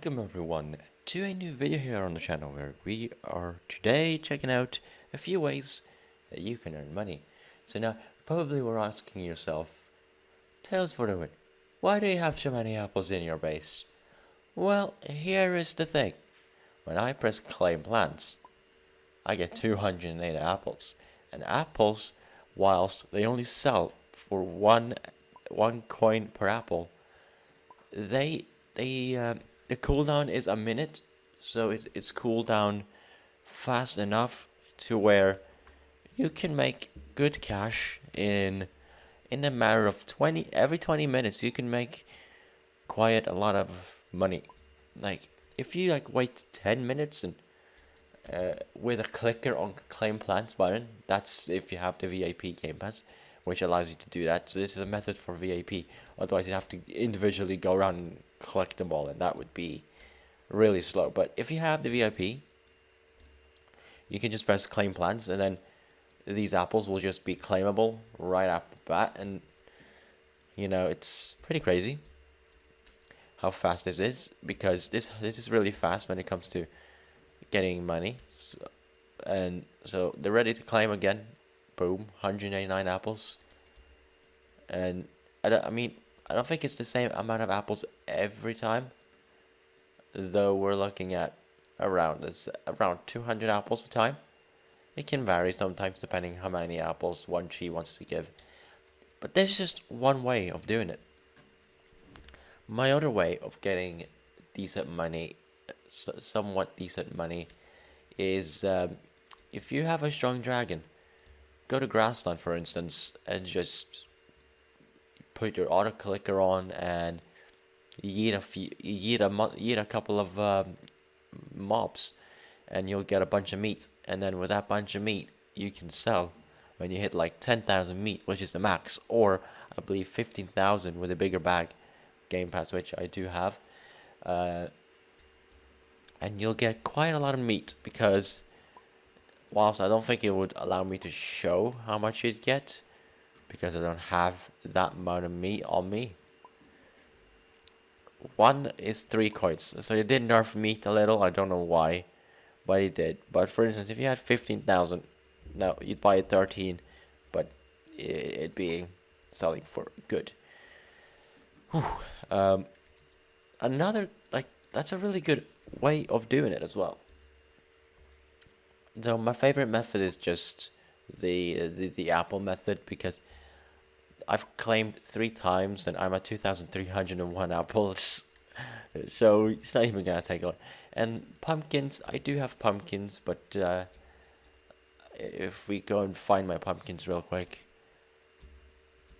Welcome everyone to a new video here on the channel where we are today checking out a few ways that you can earn money. So now, probably we're asking yourself, Tails for the win, why do you have so many apples in your base? Well, here is the thing. When I press claim plants, I get 208 apples. And apples, whilst they only sell for one coin per apple, the cooldown is a minute, so it's cooldown fast enough to where you can make good cash in a matter of 20 minutes. You can make quite a lot of money. Like if you wait 10 minutes and with a clicker on claim plants button, that's if you have the VIP game pass, which allows you to do that. So this is a method for VIP. Otherwise, you'd have to individually go around and collect them all, and that would be really slow. But if you have the VIP, you can just press claim plants, and then these apples will just be claimable right off the bat. And you know, it's pretty crazy how fast this is, because this is really fast when it comes to getting money. And so they're ready to claim again. Boom, 189 apples. And I don't think it's the same amount of apples every time, though we're looking at around 200 apples a time. It can vary sometimes depending how many apples one tree wants to give. But there's just one way of doing it. My other way of getting decent money, somewhat decent money, is if you have a strong dragon, go to Grassland for instance, and just put your auto clicker on and yeet a couple of mobs, and you'll get a bunch of meat. And then with that bunch of meat, you can sell when you hit like 10,000 meat, which is the max, or I believe 15,000 with a bigger bag game pass, which I do have. And you'll get quite a lot of meat, because whilst I don't think it would allow me to show how much you'd get, because I don't have that amount of meat on me. One is 3 coins, so it did nerf meat a little. I don't know why, but it did. But for instance, if you had 15,000, now you'd buy it 13, but it being selling for good. Another, that's a really good way of doing it as well. So my favorite method is just the apple method, because I've claimed 3 times and I'm at 2,301 apples. So it's not even gonna take long. And pumpkins, I do have pumpkins, but if we go and find my pumpkins real quick,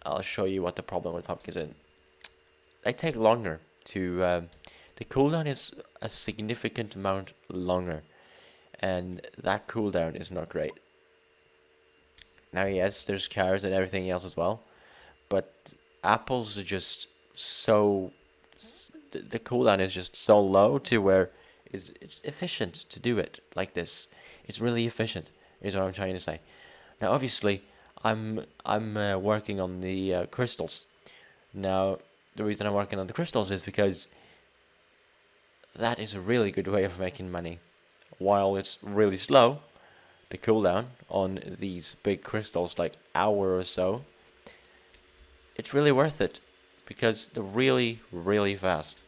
I'll show you what the problem with pumpkins is. They take longer to the cooldown is a significant amount longer, and that cooldown is not great. Now yes, there's carrots and everything else as well, but apples are just so the cooldown is just so low to where it's efficient to do it like this. It's really efficient, is what I'm trying to say. Now obviously I'm working on the crystals. Now the reason I'm working on the crystals is because that is a really good way of making money. While it's really slow, the cooldown on these big crystals, like hour or so, it's really worth it, because they're really, really fast.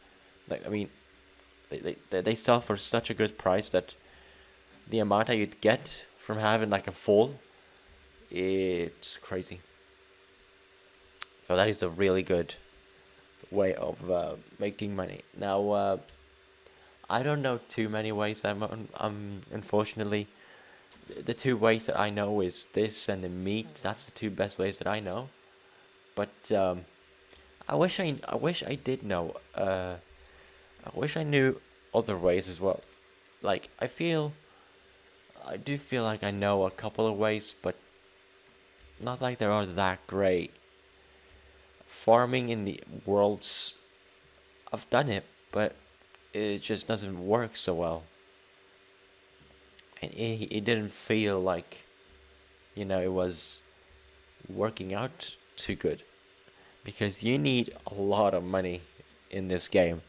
They sell for such a good price that the amount that you'd get from having like a full, it's crazy. So that is a really good way of making money. Now, I don't know too many ways. Unfortunately, the 2 ways that I know is this and the meat. That's the 2 best ways that I know. But I wish I did know. I wish I knew other ways as well. I do feel like I know a couple of ways, but not like they are that great. Farming in the worlds, I've done it, but it just doesn't work so well. And it didn't feel like, it was working out too good. Because you need a lot of money in this game.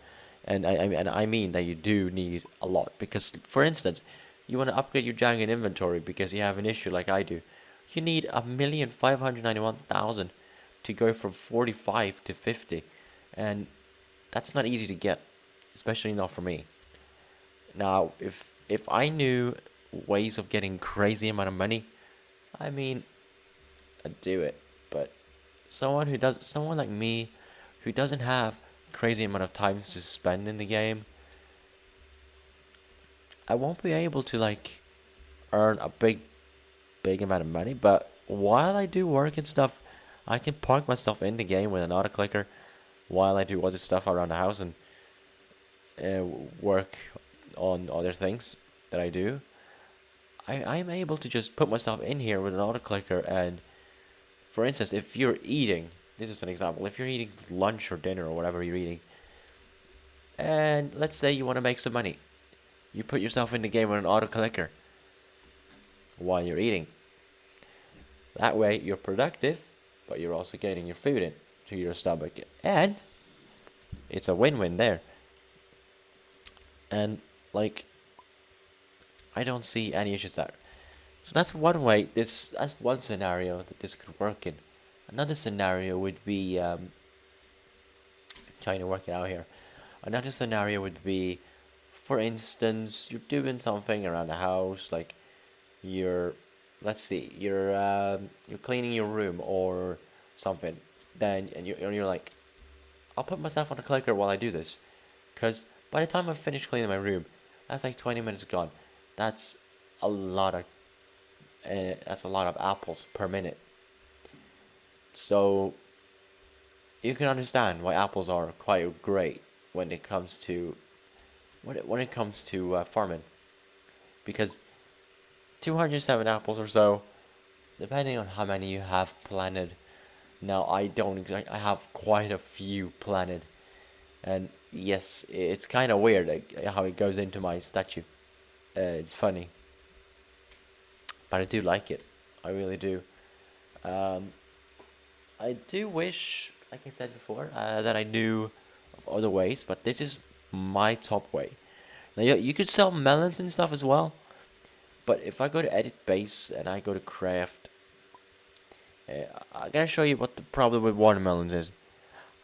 And I mean that you do need a lot, because for instance, you want to upgrade your Dragon inventory because you have an issue like I do. You need 1,591,000 to go from 45 to 50, and that's not easy to get, especially not for me. Now, if I knew ways of getting crazy amount of money, I mean, I'd do it. But someone like me, who doesn't have crazy amount of time to spend in the game, I won't be able to like earn a big amount of money. But while I do work and stuff, I can park myself in the game with an auto clicker while I do other stuff around the house and work on other things that I do. I'm able to just put myself in here with an auto clicker, and for instance, if you're eating, this is an example, if you're eating lunch or dinner or whatever you're eating, and let's say you want to make some money, you put yourself in the game with an auto clicker while you're eating. That way you're productive, but you're also getting your food in to your stomach, and it's a win-win there. And like, I don't see any issues there. So that's one way. That's one scenario that this could work in. Another scenario would be trying to work it out here. Another scenario would be, for instance, you're doing something around the house, like you're, let's see, you're cleaning your room or something. Then and you're like, I'll put myself on a clicker while I do this, because by the time I finish cleaning my room, that's like 20 minutes gone. That's a lot of apples per minute. So you can understand why apples are quite great when it comes to farming, because 207 apples or so, depending on how many you have planted. Now I have quite a few planted, and yes, it's kind of weird like, how it goes into my statue. It's funny, but I do like it. I really do. I do wish, like I said before, that I knew of other ways, but this is my top way. Now, you could sell melons and stuff as well, but if I go to edit base and I go to craft, I gotta show you what the problem with watermelons is.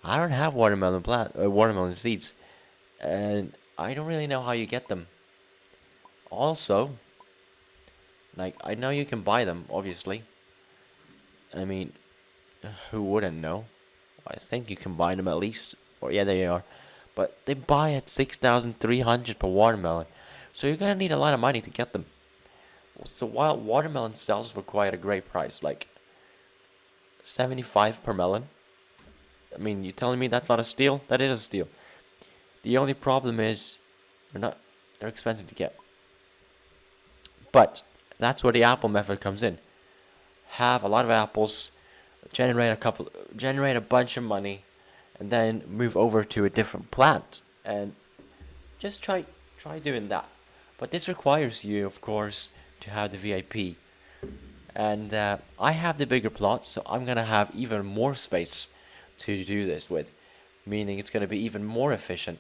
I don't have watermelon seeds, and I don't really know how you get them. Also, like, I know you can buy them, obviously. I mean, who wouldn't know? I think you can buy them at least. Or yeah, there you are. But they buy at 6,300 per watermelon. So you're gonna need a lot of money to get them. So while watermelon sells for quite a great price, like 75 per melon. I mean, you telling me that's not a steal? That is a steal. The only problem is they're expensive to get. But that's where the apple method comes in. Have a lot of apples, generate a bunch of money, and then move over to a different plant, and just try doing that. But this requires you, of course, to have the VIP, and I have the bigger plot, so I'm gonna have even more space to do this with, meaning it's gonna be even more efficient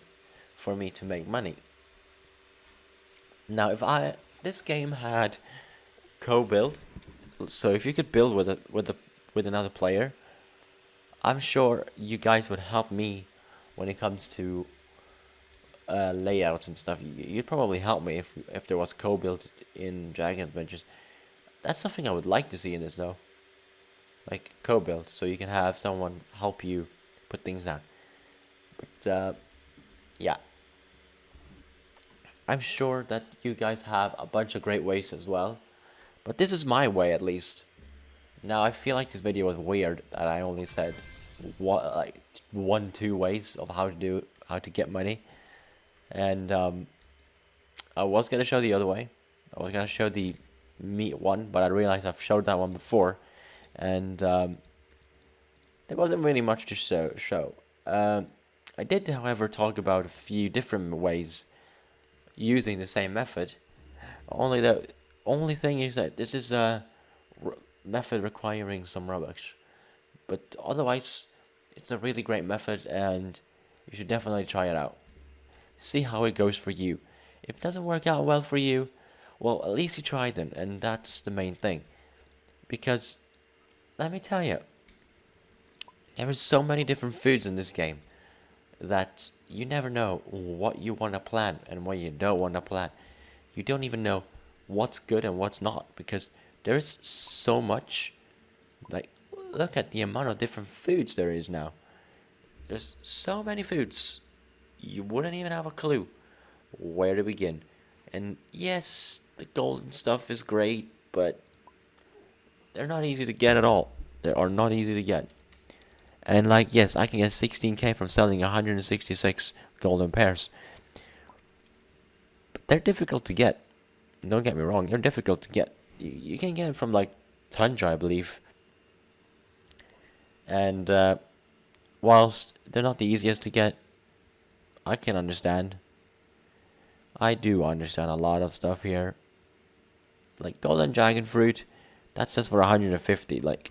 for me to make money. Now, if this game had co-build, so if you could build with another player, I'm sure you guys would help me when it comes to layouts and stuff. You'd probably help me if there was co-build in Dragon Adventures. That's something I would like to see in this though, like co-build, so you can have someone help you put things down. But yeah, I'm sure that you guys have a bunch of great ways as well, but this is my way at least. Now I feel like this video was weird that I only said like 2 ways of how to get money, and I was gonna show the other way. I was gonna show the meat one, but I realized I've showed that one before, and there wasn't really much to show. I did, however, talk about a few different ways using the same method. Only the only thing is that this is a method requiring some Robux, but otherwise it's a really great method, and you should definitely try it out. See how it goes for you. If it doesn't work out well for you, well, at least you tried them, and that's the main thing. Because, let me tell you, there are so many different foods in this game that you never know what you want to plant and what you don't want to plant. You don't even know what's good and what's not, because there's so much. Like, look at the amount of different foods there is now. There's so many foods. You wouldn't even have a clue where to begin. And yes, the golden stuff is great, but they're not easy to get at all. They are not easy to get. And like, yes, I can get 16k from selling 166 golden pears. But they're difficult to get. Don't get me wrong, they're difficult to get. You can get them from like Tundra, I believe. And whilst they're not the easiest to get, I can understand. I do understand a lot of stuff here. Like golden dragon fruit, that says for 150. Like,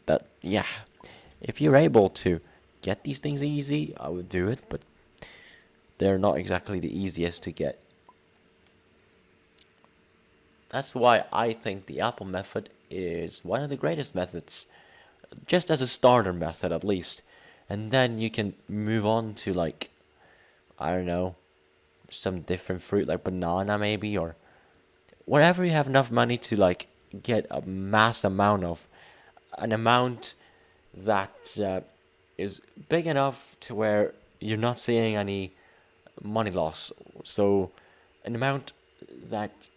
that, yeah. If you're able to get these things easy, I would do it, but they're not exactly the easiest to get. That's why I think the apple method is one of the greatest methods. Just as a starter method, at least. And then you can move on to, like, I don't know, some different fruit, like banana maybe, or wherever you have enough money to, like, get a mass amount of, an amount that is big enough to where you're not seeing any money loss. So, an amount that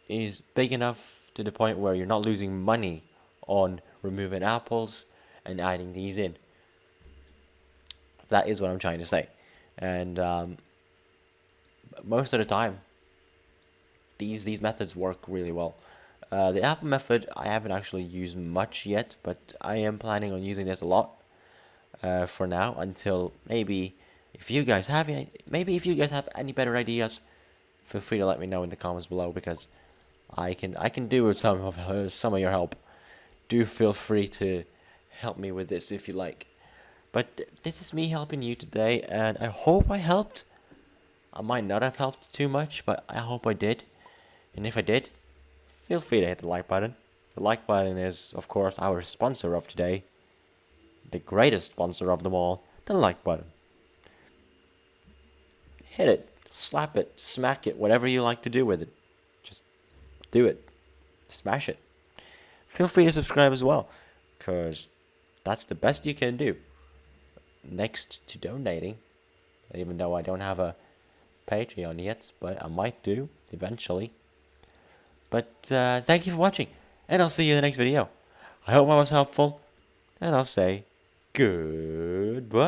is big enough to the point where you're not losing money on removing apples and adding these in. That is what I'm trying to say. And most of the time, these methods work really well. The apple method I haven't actually used much yet, but I am planning on using this a lot for now, until maybe if you guys have any better ideas, feel free to let me know in the comments below, because I can do with some of your help. Do feel free to help me with this if you like. But this is me helping you today, and I hope I helped. I might not have helped too much, but I hope I did. And if I did, feel free to hit the like button. The like button is, of course, our sponsor of today. The greatest sponsor of them all, the like button. Hit it, slap it, smack it, whatever you like to do with it. Just do it. Smash it. Feel free to subscribe as well, because that's the best you can do. Next to donating, even though I don't have a Patreon yet, but I might do eventually. But thank you for watching, and I'll see you in the next video. I hope I was helpful, and I'll say goodbye.